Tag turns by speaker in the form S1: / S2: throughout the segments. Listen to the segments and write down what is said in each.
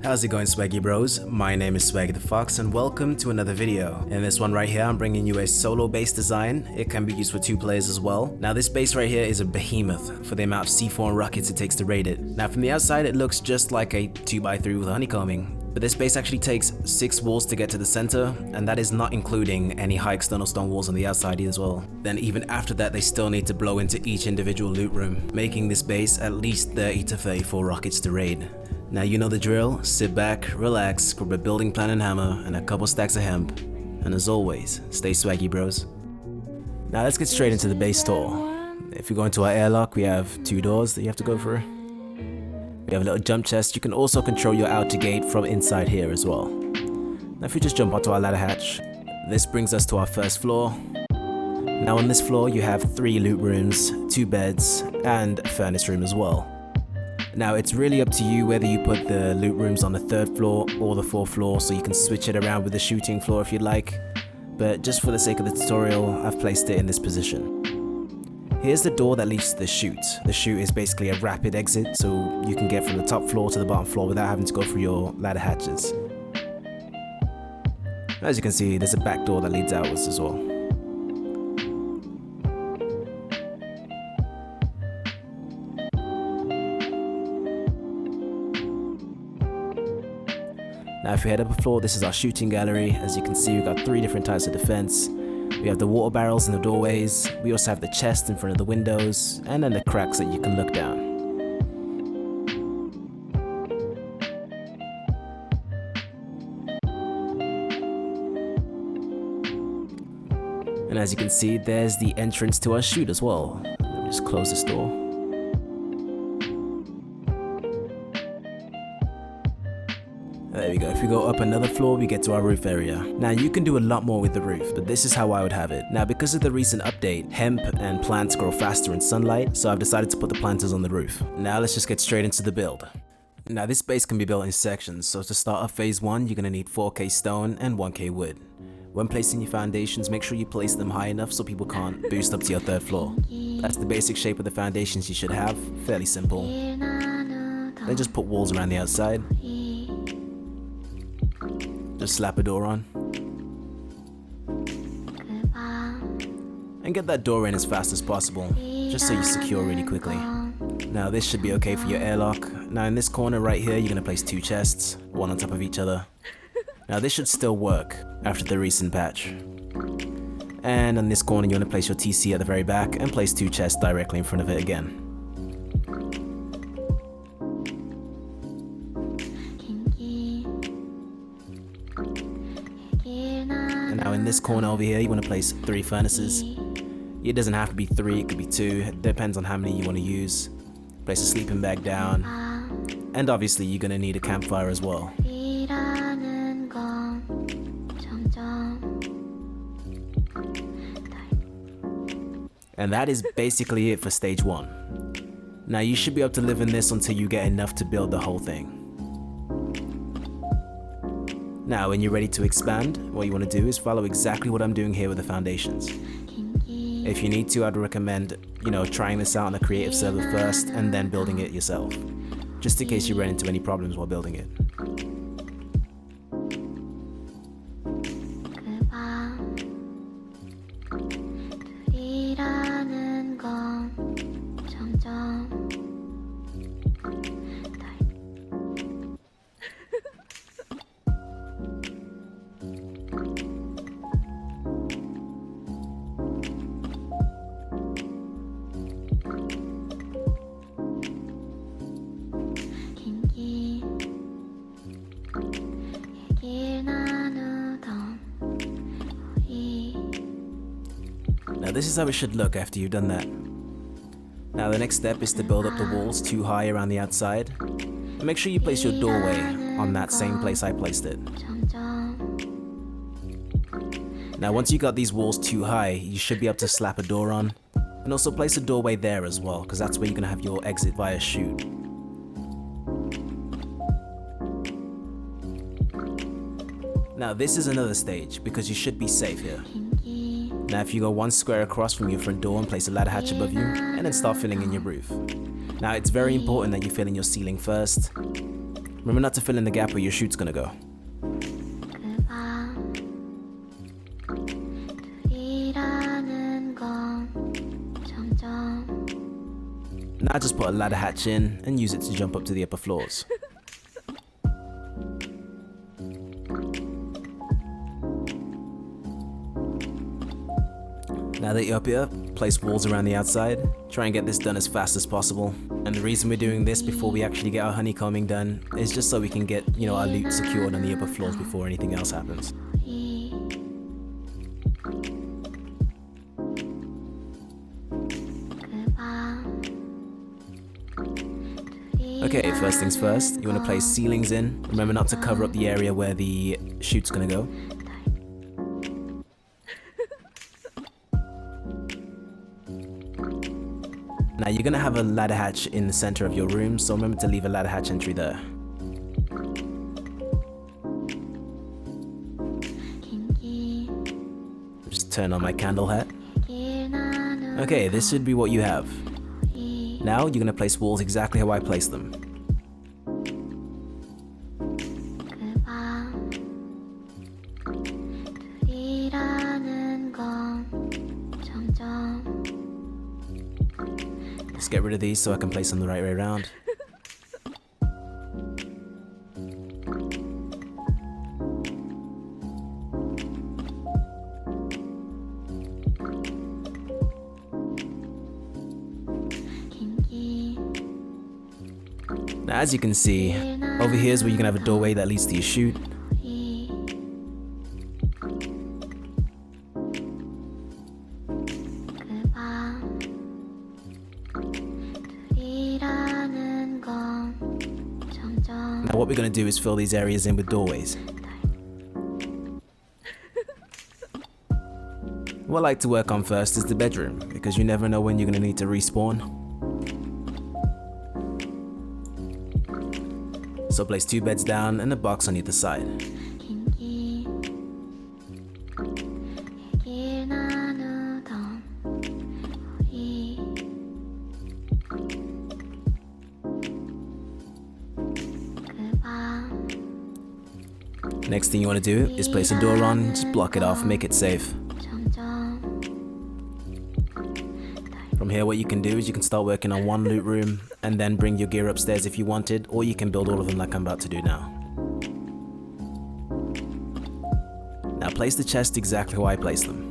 S1: How's it going, Swaggy Bros? My name is Swaggy The Fox and welcome to another video. In this one right here, I'm bringing you a solo bass design. It can be used for 2 players as well. Now this bass right here is a behemoth for the amount of C4 and rockets it takes to raid it. Now from the outside it looks just like a 2x3 with honeycombing. But this bass actually takes 6 walls to get to the center, and that is not including any high external stone walls on the outside as well. Then even after that, they still need to blow into each individual loot room, making this bass at least 30 to 34 rockets to raid. Now you know the drill, sit back, relax, grab a building plan and hammer, and a couple stacks of hemp. And as always, stay swaggy bros. Now let's get straight into the bass tour. If you go into our airlock, we have 2 doors that you have to go through. We have a little jump chest. You can also control your outer gate from inside here as well. Now if you just jump onto our ladder hatch, this brings us to our first floor. Now on this floor you have 3 loot rooms, 2 beds, and a furnace room as well. Now it's really up to you whether you put the loot rooms on the 3rd floor or the 4th floor, so you can switch it around with the shooting floor if you'd like. But just for the sake of the tutorial, I've placed it in this position. Here's the door that leads to the chute. The chute is basically a rapid exit, so you can get from the top floor to the bottom floor without having to go through your ladder hatches. As you can see, there's a back door that leads outwards as well. Now if we head up a floor, this is our shooting gallery. As you can see, we've got 3 different types of defense. We have the water barrels in the doorways, we also have the chest in front of the windows, and then the cracks that you can look down. And as you can see, there's the entrance to our chute as well. Let me just close this door. There we go. If we go up another floor, we get to our roof area. Now you can do a lot more with the roof, but this is how I would have it. Now because of the recent update, hemp and plants grow faster in sunlight, so I've decided to put the planters on the roof. Now let's just get straight into the build. Now this base can be built in sections, so to start off phase 1, you're going to need 4K stone and 1K wood. When placing your foundations, make sure you place them high enough so people can't boost up to your 3rd floor. That's the basic shape of the foundations you should have, fairly simple. Then just put walls around the outside. Just slap a door on. And get that door in as fast as possible, just so you secure really quickly. Now this should be okay for your airlock. Now in this corner right here, you're going to place 2 chests, one on top of each other. Now this should still work after the recent patch. And on this corner, you want to place your TC at the very back and place 2 chests directly in front of it again. Now in this corner over here, you want to place 3 furnaces. It doesn't have to be 3, it could be 2, it depends on how many you want to use. Place a sleeping bag down, and obviously you're going to need a campfire as well. And that is basically it for stage 1. Now you should be able to live in this until you get enough to build the whole thing. Now when you're ready to expand, what you want to do is follow exactly what I'm doing here with the foundations. If you need to, I'd recommend, trying this out on a creative server first and then building it yourself, just in case you run into any problems while building it. Now this is how it should look after you've done that. Now the next step is to build up the walls 2 high around the outside. And make sure you place your doorway on that same place I placed it. Now once you got these walls 2 high, you should be able to slap a door on. And also place a doorway there as well, because that's where you're going to have your exit via chute. Now this is another stage, because you should be safe here. Now if you go one square across from your front door and place a ladder hatch above you, and then start filling in your roof. Now it's very important that you fill in your ceiling first. Remember not to fill in the gap where your chute's gonna go. Now just put a ladder hatch in and use it to jump up to the upper floors. Now that you're up here, place walls around the outside. Try and get this done as fast as possible. And the reason we're doing this before we actually get our honeycombing done is just so we can get, our loot secured on the upper floors before anything else happens. Okay, first things first, you want to place ceilings in. Remember not to cover up the area where the chute's gonna go. Now you're gonna have a ladder hatch in the center of your room, so remember to leave a ladder hatch entry there. Just turn on my candle hat. Okay, this should be what you have. Now you're gonna place walls exactly how I placed them. Let's get rid of these so I can place them the right way around. Now as you can see, over here is where you can have a doorway that leads to your chute. Now what we're going to do is fill these areas in with doorways. What I like to work on first is the bedroom, because you never know when you're going to need to respawn. So place 2 beds down and a box on either side. Next thing you want to do is place a door on, just block it off, make it safe. From here what you can do is you can start working on one loot room and then bring your gear upstairs if you wanted, or you can build all of them like I'm about to do now. Now place the chest exactly how I placed them.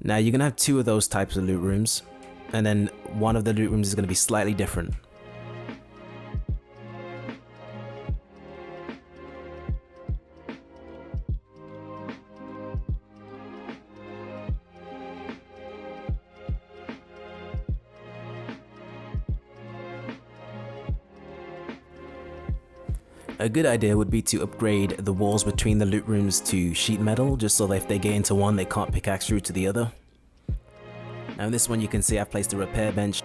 S1: Now you're going to have 2 of those types of loot rooms, and then one of the loot rooms is going to be slightly different. A good idea would be to upgrade the walls between the loot rooms to sheet metal, just so that if they get into one, they can't pickaxe through to the other. Now in this one you can see I've placed a repair bench.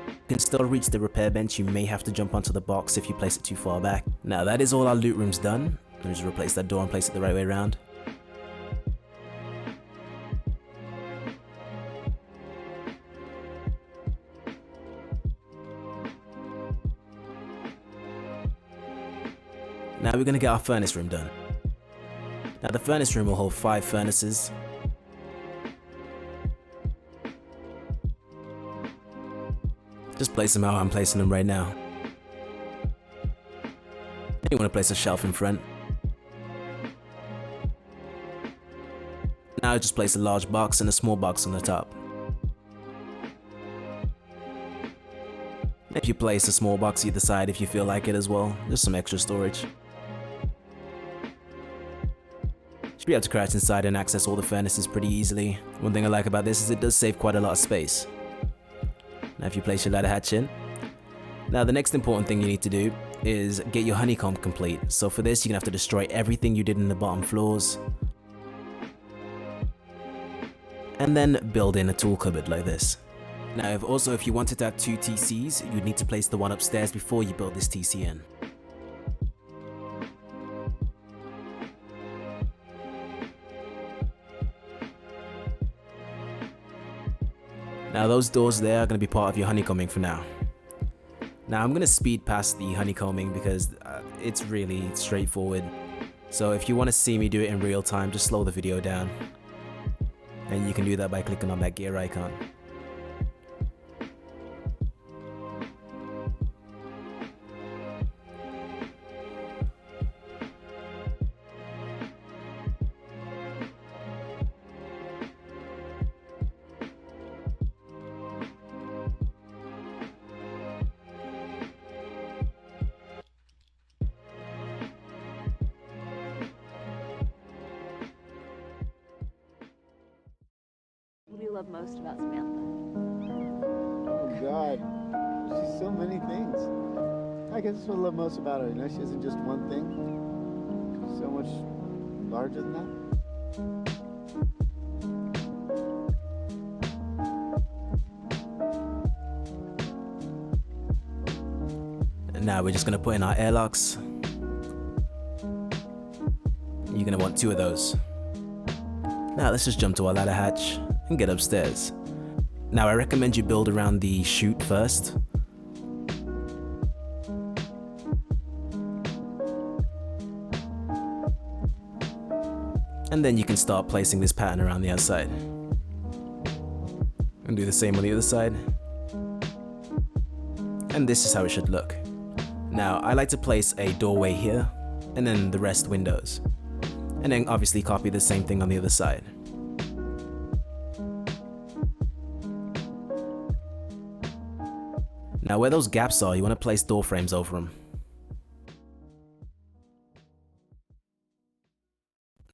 S1: You can still reach the repair bench, you may have to jump onto the box if you place it too far back. Now that is all our loot rooms done. Let me just replace that door and place it the right way around. Now we're going to get our furnace room done. Now the furnace room will hold 5 furnaces. Just place them how I'm placing them right now. You want to place a shelf in front. Now just place a large box and a small box on the top. If you place a small box either side if you feel like it as well, just some extra storage. Should be able to crouch inside and access all the furnaces pretty easily. One thing I like about this is it does save quite a lot of space. Now if you place your ladder hatch in. Now the next important thing you need to do is get your honeycomb complete. So for this you're going to have to destroy everything you did in the bottom floors. and then build in a tool cupboard like this. Now if you wanted to have 2 TCs, you'd need to place the one upstairs before you build this TC in. Now those doors there are going to be part of your honeycombing for now. Now I'm going to speed past the honeycombing because it's really straightforward. So if you want to see me do it in real time, just slow the video down. And you can do that by clicking on that gear icon.
S2: What do you love most about Samantha?
S3: Oh God, she's so many things. I guess that's what I love most about her. You know, she isn't just one thing. She's so much larger than that.
S1: And now we're just gonna put in our airlocks. You're gonna want 2 of those. Now let's just jump to our ladder hatch and get upstairs. Now I recommend you build around the chute first. And then you can start placing this pattern around the outside. And do the same on the other side. And this is how it should look. Now I like to place a doorway here and then the rest windows. And then obviously copy the same thing on the other side. Now where those gaps are, you want to place door frames over them.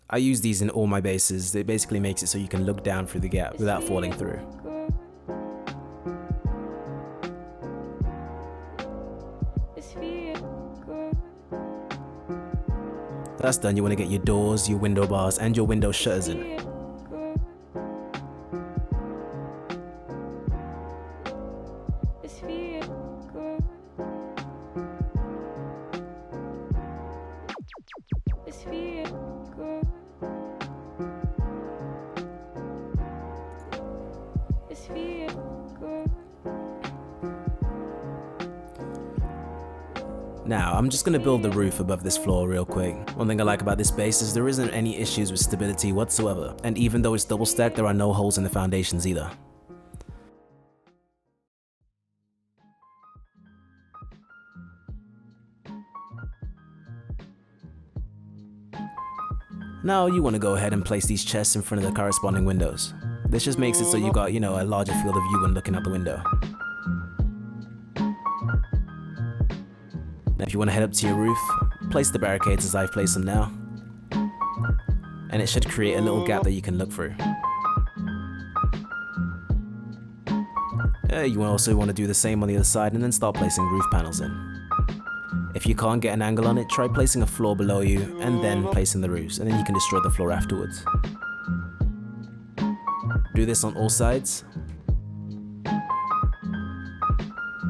S1: I use these in all my bases. It basically makes it so you can look down through the gap without falling through. That's done, you want to get your doors, your window bars, and your window shutters in. Now, I'm just going to build the roof above this floor real quick. One thing I like about this base is there isn't any issues with stability whatsoever, and even though it's double stacked, there are no holes in the foundations either. Now you want to go ahead and place these chests in front of the corresponding windows. This just makes it so you got, you know, a larger field of view when looking out the window. Now if you want to head up to your roof, place the barricades as I've placed them now. And it should create a little gap that you can look through. You also want to do the same on the other side and then start placing roof panels in. If you can't get an angle on it, try placing a floor below you and then placing the roofs, and then you can destroy the floor afterwards. Do this on all sides,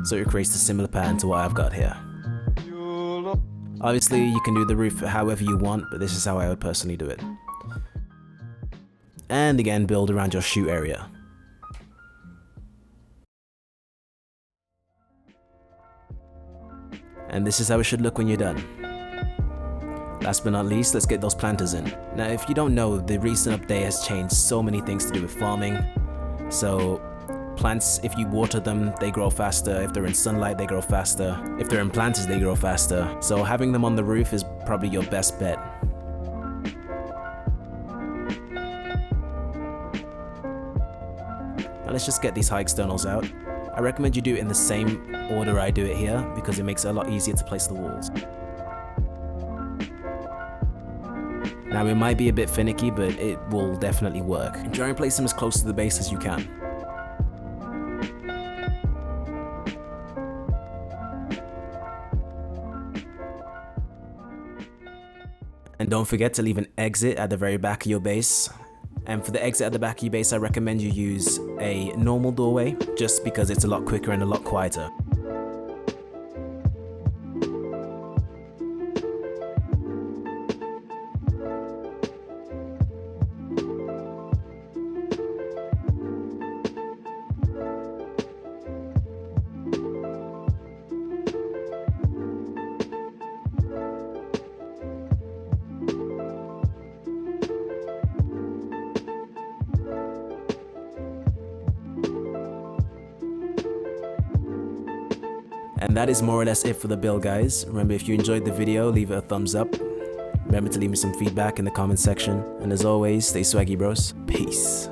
S1: so it creates a similar pattern to what I've got here. Obviously you can do the roof however you want, but this is how I would personally do it. And again, build around your chute area. And this is how it should look when you're done. Last but not least, let's get those planters in. Now if you don't know, the recent update has changed so many things to do with farming. So plants, if you water them, they grow faster. If they're in sunlight, they grow faster. If they're in planters, they grow faster. So having them on the roof is probably your best bet. Now let's just get these high externals out. I recommend you do it in the same order I do it here because it makes it a lot easier to place the walls. Now it might be a bit finicky, but it will definitely work. Try and place them as close to the base as you can. And don't forget to leave an exit at the very back of your base And for the exit at the back of your bass, I recommend you use a normal doorway, just because it's a lot quicker and a lot quieter. And that is more or less it for the build, guys. Remember, if you enjoyed the video, leave it a thumbs up. Remember to leave me some feedback in the comment section. And as always, stay swaggy, bros. Peace.